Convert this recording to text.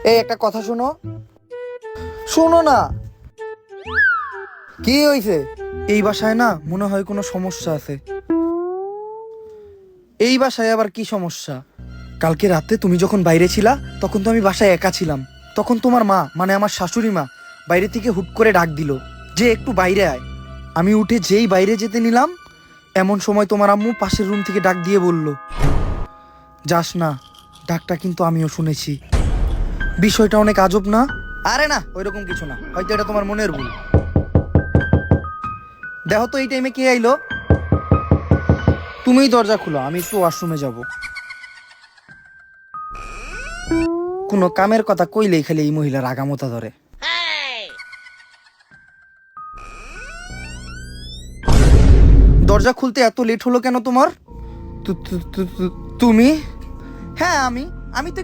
এই একটা কথা শোনো, শোনো না। কি হয়েছে? এই বাসায় না মনে হয় কোনো সমস্যা আছে। এই বাসায় আবার কি সমস্যা? কালকে রাতে তুমি যখন বাইরে ছিলা তখন তো আমি বাসায় একা ছিলাম। তখন তোমার মা মানে আমার শাশুড়ি মা বাইরে থেকে হুট করে ডাক দিল যে একটু বাইরে আয়। আমি উঠে যেই বাইরে যেতে নিলাম এমন সময় তোমার আম্মু পাশের রুম থেকে ডাক দিয়ে বলল, যাস না। ডাকটা কিন্তু আমিও শুনেছি। বিষয়টা অনেক আজব না? আরে না, ওইরকম কিছু না, হয়তো এটা তোমার মনের ভুল। দেখো তো এই টাইমে কে আইলো। তুমিই দরজা খুলো, আমি একটু ওয়াশরুমে যাব। কোনো কামের কথা কইলেই খালি এই মহিলার আগামতা ধরে। দরজা খুলতে এত লেট হলো কেন তোমার? তুমি? হ্যাঁ আমি আমি তো